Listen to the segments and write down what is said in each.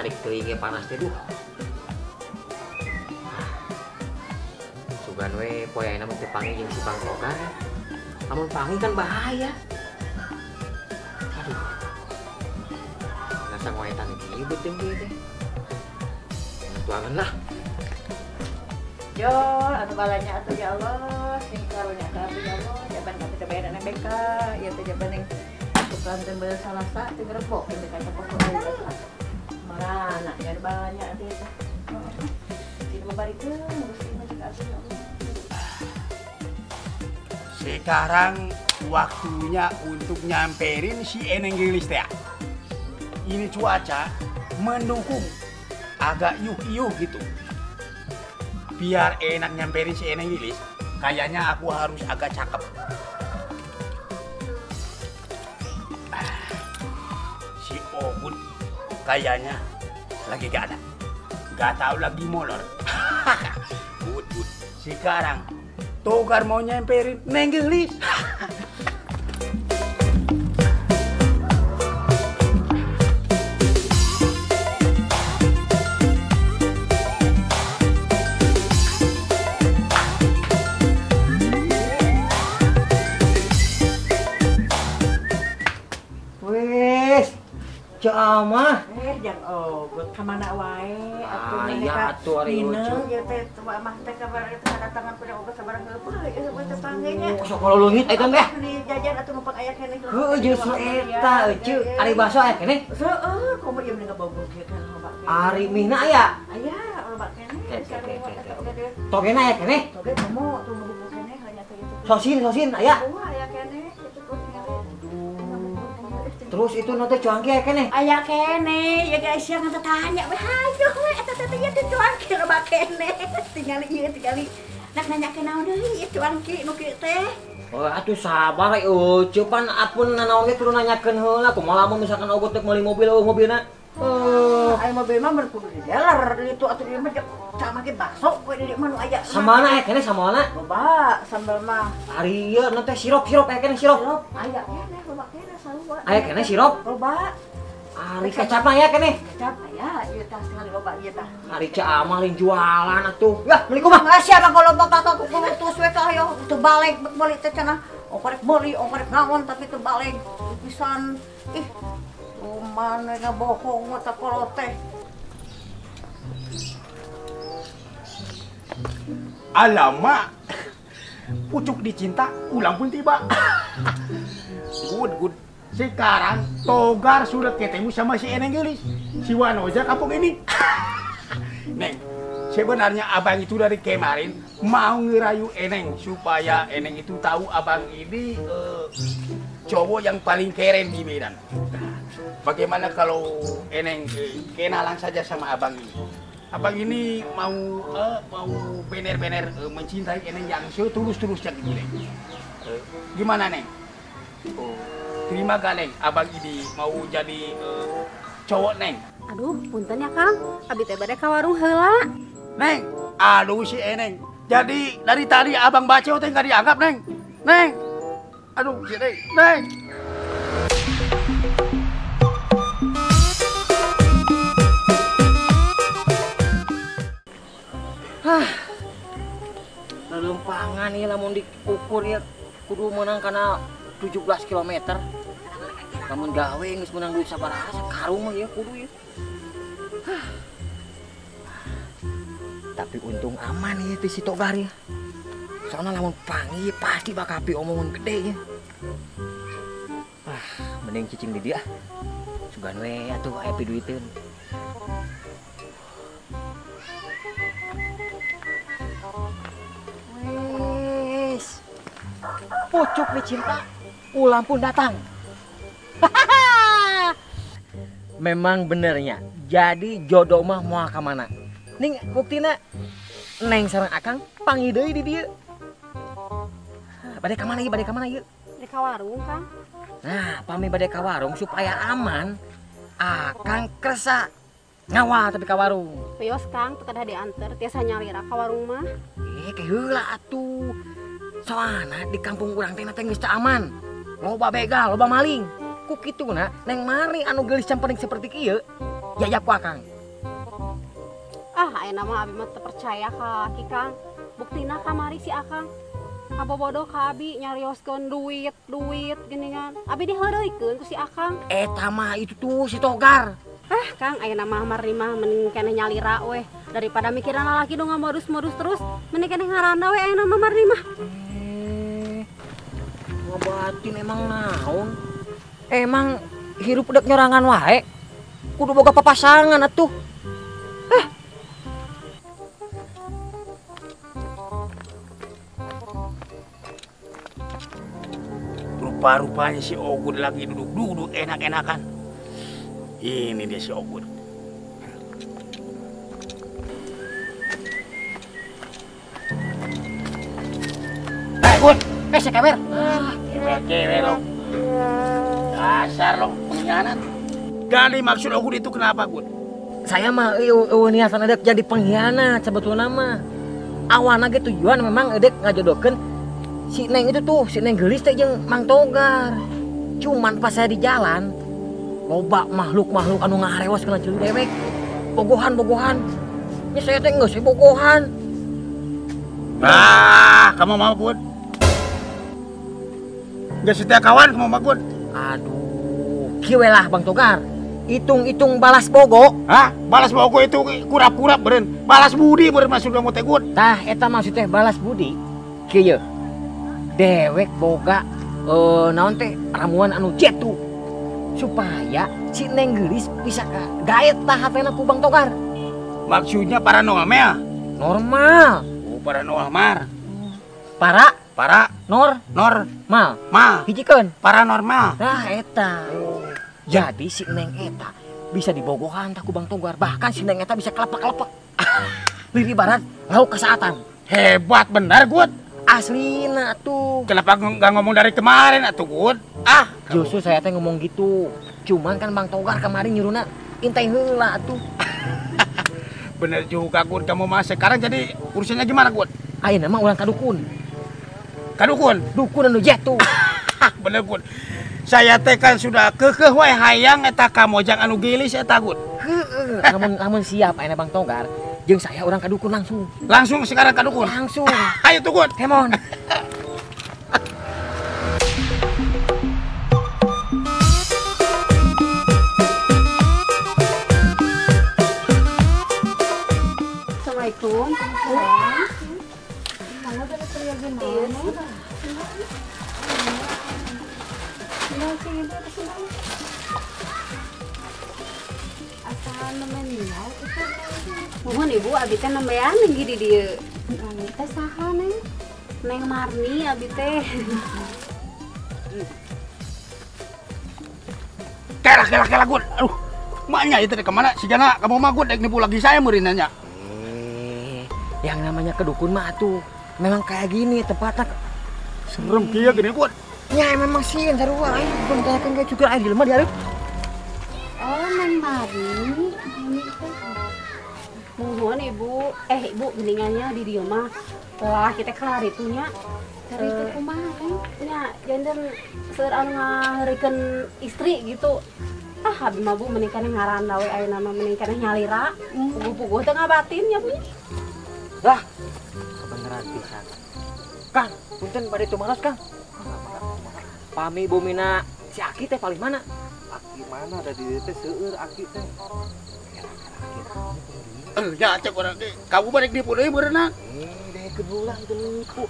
tarik telinga panas teh duh. Sugan we poeana mah teu panggil jeung si Bang Togar. Namun panggil kan bahaya. Aduh. Nasa ngoetan ieu beuteung ieu teh. Tuangan lah. Yo, anu balanya atuh ya Allah, sing karunya ka ya Allah, jaban ka teh bayaran BK, ieu teh jaban ning tukang teh beul salasa teh grebok teh ka pokok ieu. Marana nya balanya atuh teh. Tidak membarikeun mesti masuk atuh ya Allah. Sekarang waktunya untuk nyamperin si Eneng Gelis teh. Ini cuaca mendukung, agak yuh-yuh gitu. Biar enak nyamperin si Eneng Gelis, kayaknya aku harus agak cakep. Si Ogun kayaknya lagi gak ada. Gak tahu lagi molor. Good. Sekarang Togar mau nyamperin Neng Gelis. Ama. Jang buat kemana wae atuh ning ka dina ieu teh tua mah teh kabar kedatangan pada obat sabarang heupeul ieu teh panggenya. Sok leungit eta teh. Di jajan atuh numpang aya keneh. Heuh justru eta euceuk ari baso aya keneh. Seueur komo ieu mending bogoh kieu kan loba keneh. Ari mihna aya. Aya loba keneh. Togena aya keneh. Toge komo tuh bogoh keneh hanya teh itu. Sosin aya. Aya keneh itu tuh terus itu nanti cuangki aya keneh. Aya keneh, ya guys yang tanya we hayu we eta teh nya teh cuangki loba keneh. Tingali ieu tingali. Nak nanya ke naon deui ieu cuangki nu kieu teh. Oh atuh sabar euceuk pan apun nanaon ge kudu nanyakeun heula kumaha lamun misalkan ogot teh meuli mobil mobilna. Aya mobil mah mun kudu di dealer itu atuh ieu mah sama ge bakso we di mah nu aya. Samana aya keneh samana? Loba sambal mah. Ari ieu nanti sirop aya keneh sirop. Aya keneh loba keneh sarua. Aya keneh sirop? Loba. Ari kecap aya keneh. Kecap aya ieu tah sekali loba ieu tah. Ari ca amal lain jualan atuh. Yah, beli kumaha? Masih mah kalau bapak aku terus we ka ayo teu balik balik teh cenah. Okorek meuli, okorek naon tapi teu balik. Pisan ih. Mana ngabohong mah tak kolot teh. Alamak. Pucuk dicinta, ulang pun tiba. Good. Sekarang Togar sudah ketemu sama si Eneng Gelis. Si Wanoja kampung ini. Neng, sebenarnya abang itu dari kemarin mau ngerayu Eneng supaya Eneng itu tahu abang ini cowok yang paling keren di Medan. Bagaimana kalau Eneng kenalan saja sama abang ini? Abang ini mau bener-bener mencintai Eneng yang setulus-tulusnya gitu, Neng. Gimana, Neng? Terima gak, Neng? Abang ini mau jadi cowok, Neng? Aduh, punten ya Kang. Abi teh bade ka warung heula. Neng, aduh si Eneng. Jadi dari tadi abang baca teh nggak dianggap, Neng. Neng, aduh si Neng. Lelumpangan ieu lamun diukur ya kudu menang kana 17 km. Lamun gawe geus menang duit sabaraha sakarung mah ieu kudu ieu. Tapi untung aman ya si Togar ya. Soalnya lamun panggil pasti bakal omongan gede ya. Mending cicing di dia. Sugan we atuh aya piduiteun. Wes. Pucuk dicinta, ulang pun datang. Memang benernya. Jadi jodoh mah moal ka mana? Ning buktina Neng sareng Akang panggil deui di dieu. Bade ka mana ieu? Di ka warung, Kang. Nah, pami bade ka warung supaya aman. Akang kersa ngawal tapi ka warung. Pios Kang, teu kedah dianter, tiasa nyalira ka warung mah. Ke heula atuh. Soalna di kampung urang teh geus teu aman. Loba begal, loba maling. Ku kituna Neng mari anu geulis campuring seperti kieu. Yaya ku Akang. aya nama abi mah teu percaya ka laki Kang. Buktina kamari si Akang. Ngabobodoh ka abi nyarioskeun duit geuningan. Abi diheureuikeun ku si Akang. Eta mah itu tuh si Togar. Kang, aya nama Marni mah mending keneh nyalira weh daripada mikiran lalaki dong modus-modus terus mending keneh ngaranda weh aya nama Marni mah. Ngobatin emang naon? Emang hirup dek nyorangan wae. Kudu boga papasangan atuh. Rupa-rupanya si Ogun lagi duduk-duduk enak-enakan. Ini dia si Ogun. Gun, Si Kemer. cewek lo. Dasar lo, pengkhianat. Jadi maksud Ogun itu kenapa, Gun? Saya mah niatan edek jadi pengkhianat sebetulnya mah. Awana ge tujuan memang edek ngajodokeun si Neng itu tuh, si Neng Gelis teh jeung Mang Togar. Cuman pas saya di jalan, loba makhluk-makhluk anu ngarewas kana ceuleuh dewek. Bogohan. Nya saya teh geus bogohan. Kamu mau, Gun? Gak setia kawan kamu mau, Gun? Aduh, kieu lah Bang Togar. Hitung-hitung balas bogo. Balas bogo itu kurap-kurap beren. Balas budi beren maksudnya mau teh, Gun. Tah eta maksud teh balas budi. Kieu. Dewek boga naon teh ramuan anu jetu supaya si Neng Gelis bisa gaet tah hatena ku Bang Togar. Maksudnya paranormal. Normal. Oh, paranormal. Para nor mal hijikeun paranormal. Nah eta. Jadi si Neng eta bisa dibogohan tah ku Bang Togar. Bahkan si Neng eta bisa kelepak-kelepak. Liri barat lauk kesaatan. Hebat benar, Gun. Aslina tuh. Kenapa nggak ngomong dari kemarin atuh, Gun? Justru saya teh ngomong gitu. Cuman kan Bang Togar kemarin nyuruna intai heula atuh. Bener juga, Gun. Kamu mah sekarang jadi urusannya gimana, Gun? Ayeuna mah urang kadukun. Dukun anu jetu. Bener, Gun. Saya teh kan sudah keukeuh wae hayang eta kamojang anu gelis eta, Gun. Heeh. Lamun siap ayeuna Bang Togar, jeung saya urang kadukun langsung. Langsung sekarang kadukun. Langsung. Ayo tuh, Gun. Kemon. Assalamualaikum. Mohon ibu, abi teh nembean lagi di dieu. Abi teh saha Neng? Neng Marni abi teh. Kela, Gun. Aduh, maknya itu deh kemana? Si Jana, kamu mah, Gun, nipu lagi saya meureunanya. Yang namanya kedukun mah tuh memang kayak gini tempatnya. Serem kieu gini, Gun. Ya memang sih yang sarua aing pun kayak juga aing jelema diarep. Oh, Neng Marni. Mohon ibu, ibu geningannya di dieu mah. Wah, kita karitunya. Karitu kumaha, Neng? Nya, janten seur anu ngaheurikeun istri gitu. Abi mah Bu mending keneh ngaranda we ayeuna mah mending keneh nyalira. Puguh-puguh teh ngabatin nya punya. Lah, kebenaran pisan. Kang, punten bade tumaros, Kang. Pami bumina si Aki teh paling mana? Aki mana ada di teh seueur Aki teh. Ya cek urang ge. Kamu balik nipu deui beureunan. Deh kedulang nipu.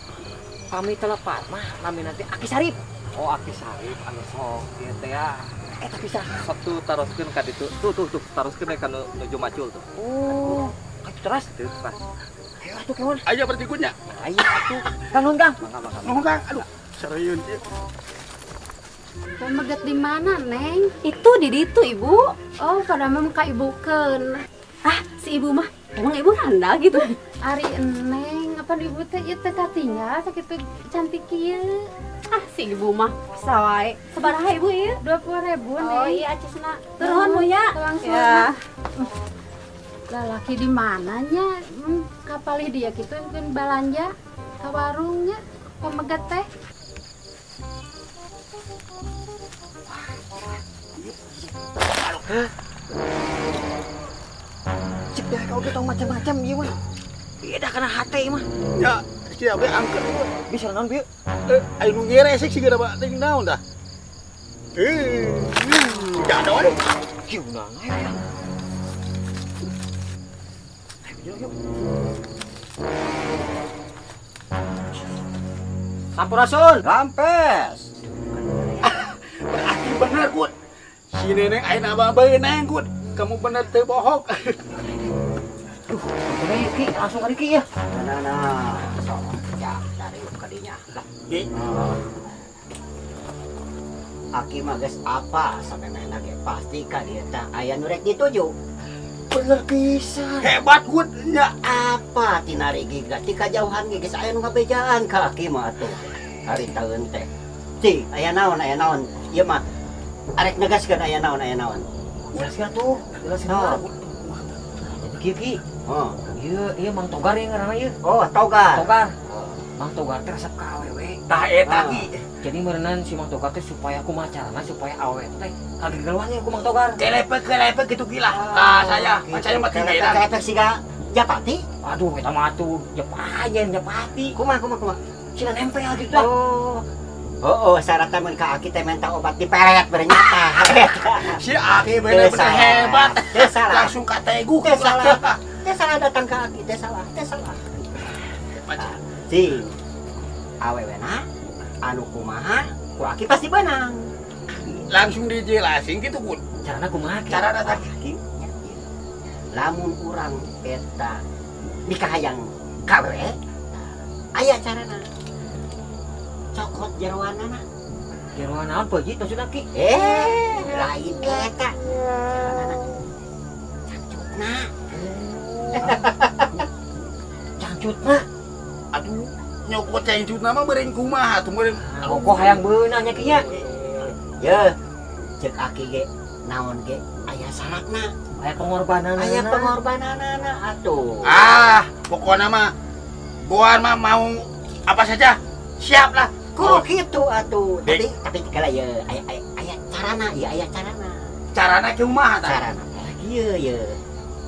Pami telepat mah nami nanti Aki Sarip. Oh Aki Sarip anu sok ieu teh ya. Eta bisa. Sok tuh taroskeun ka ditu. Tuh taroskeun ka nuju macul tuh. Oh, ayo teras. Tuh pas. Ayo atuh kemon. Ayo bertikunnya. Ayo atuh. Kang Nun, Kang. Mangga. Nuhun, Kang. Aduh, serius ieu. Pemegat di mana, Neng? Itu di ditu, Ibu. Oh, pada mah muka ibukeun. Si ibu mah emang ibu randa gitu. Ari Neng, apa ibu teh ieu teh katinggal sakitu cantik kieu. Si ibu mah bisa wae. Sabaraha ibu ieu? 20.000, Neng. Oh iya acesna. Turun Bu ya. Ya. Lalaki di mananya? Kapalih dia kitu mungkin balanja ka warungnya pemegat teh. cek dah kau tahu macam-macam ieu mah. Beda kana hate mah. Ya, sia be angkat gua. Bisa naon bieu? Aya nu ngeresek sih gara teuing naon dah. Jadon. Kieu na ya. Ayo yuk. Sampurasun. Rampes. Berarti bener, Gut. Si Neneng aya abah beunang, Gut. Kamu bener teu bohong. Duh, ini Ki, langsung kali Ki ya. Nah, sok ya dari kadinya. Lah, Ki, aki mah geus apa sampai mainna ge pasti ka dieu teh aya nu rek dituju. Bener pisan. hebat, Gut. Nya. Apa tina rigi ti kajauhan ge geus aya nu ngabejaan ka aki mah atuh. Hari taeun teh. Ci, aya naon ieu mah arek negaskeun aya naon. Jelaskan tuh, jelaskan. Jadi kieu Ki. Oh, Ieu Mang Togar yang ngaranna ieu. oh toga. Togar. Mang Togar teh resep ka awewe. Tah eta Ki. Jadi merenang si Mang Togar teh supaya aku macarana supaya awewe teh kagegelwannya ku Mang Togar. Kelepek gitu gila. Tah saya, saya mah tinggal. Kelepek siga Japati. Aduh, eta mah tuh jepajen, jepati. Kumaha. Cina nempel gitu tah. Oh, syaratnya mun ka aki teh minta obat diperet bernyata. Si Aki bener-bener hebat. Teu salah. Langsung kategu. Teu salah. Teu salah datang ka aki, teu salah. Si awewena anu kumaha, ku aki pasti benang. Langsung dijelasin gitu, Gut. Carana kumaha? Ki? Cara datang. Lamun urang eta dikahayang kawe, aya carana. Cokot jeroanana. Jeroan naon peujit maksudna Ki? Lain eta. Carana. Cacutna. Cangcutna. Aduh, nyokot cengcut nama beureung kumaha tuh beureung. Kokoh hayang beunang nya Ki nya. Ye, cek aki ge naon ge aya syaratna. Aya pengorbanan. Aya pengorbananana atuh. Pokoknya mah Boan mah mau apa saja siap lah. Kudu kitu atuh. Dek. Tapi kala ye aya carana, aya carana. Carana kumaha tah? Carana kieu ye.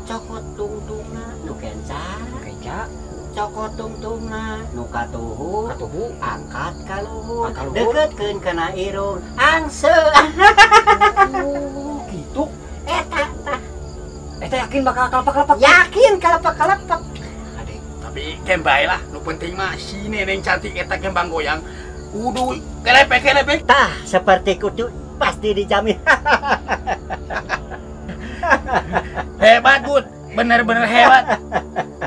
Cokot tungtungna nu kencar, Keca, cokot tungtungna nu katuhu, katuhu. angkat ka luhur, Angkat luhur. deketkeun kana irung, angseun. Oh, gitu. Eta tah. Eta yakin bakal kalepak-kalepak? Yakin kalepak-kalepak. Adik, tapi kembae lah. Nu penting mah si Neneng cantik eta kembang goyang. Kudu kelepek. Tah, seperti kudu pasti dijamin. Hebat, Bud. Bener-bener hebat.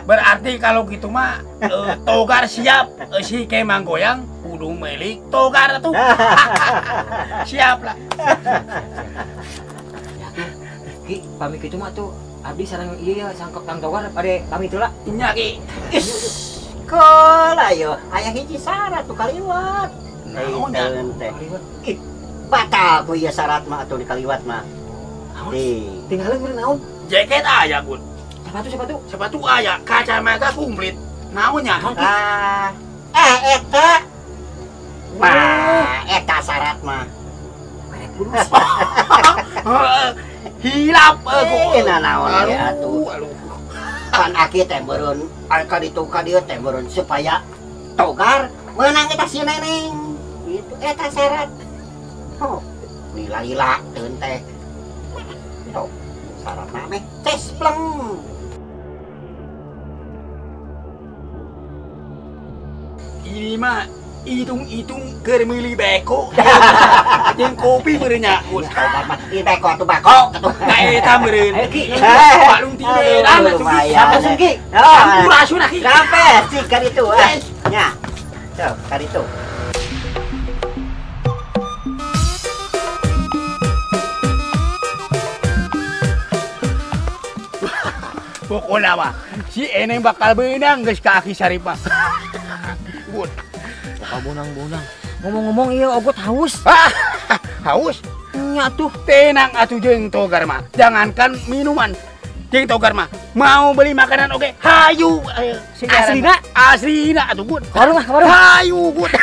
Berarti kalau gitu mah Togar siap. Si kembang goyang kudu milik Togar tuh. Siap lah. Ki, pamit kitu mah tuh abdi sareng ieu sangkep Kang Togar pade pamit heula. Nya Ki. Kola yo, aya hiji syarat tuh kaliwat. Naon dah? Teh. Ih, batal ku ieu syarat mah atuh di kaliwat mah. Di Tinggalin meureun naon? Jaket aya, Bud. Sepatu. Sepatu aya, kacamata komplit. Naonnya? eta. Wah, eta syarat mah. Kayak bulus. Hilap Nah naon ge atuh. Aduh. Pan aki teh beureun ka ditu ka dieu teh beureun supaya Togar meunang eta si Neneng. Itu eta syarat. Oh, lila-lila teun teh. Tuh, syaratna meh cespleng. Ini mah hitung-hitung keur meuli beko. Jeung kopi meureun nya, Bud. Togar mah di beko atuh beko atuh. Ka eta meureun. Ayo Ki. Balung tieuran atuh Ki. lumayan. Sampun Ki. Oh, Sampurasun Ki. sampe sih ka ditu nya. Tuh, ka ditu. Pokoknya mah si Eneng bakal beunang geus ka Aki Sarip mah. Bud. Bakal bonang-bonang. Ngomong-ngomong ieu ogot haus. Haus. Nya tuh. Tenang atuh jeung Togar mah. Jangankan minuman. Jeung Togar mah mau beli makanan oke. Hayu. Aslina? Aslina atuh Bud. Warung. Hayu Bud.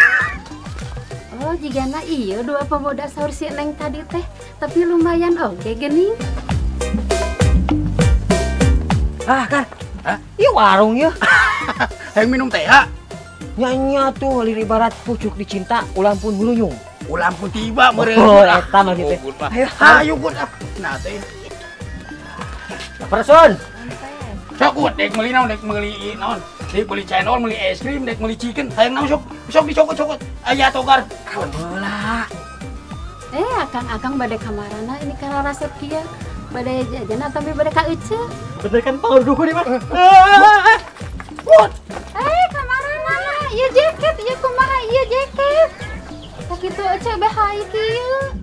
Oh, jigana iya dua pemuda sahur si Neng tadi teh. Tapi lumayan oke gening. Ah, kan. Hah? Iya warung ya. Yang minum teh, ha? Nyanyi tuh lir ibarat pucuk dicinta ulam pun melunyung. Ulam pun tiba meureun. Oh, eta mah gitu. Oh, Bun, Ayo, Hayu Gun. Nah teh. Person. Sok Gun, dek meuli naon, dek meuli naon? Dek meuli cendol, meuli es krim, dek meuli chicken. Hayang naon sok? Sok dicokot-cokot. Aya Togar. Bola. Akang bade kamarana ini karena resep kieu. Bade jajan atau bade ka Ece. Bener kan power dukun ini, Mas. Kamarana, ieu jaket, ieu kumaha ieu jaket. Sakitu Ece bae kieu.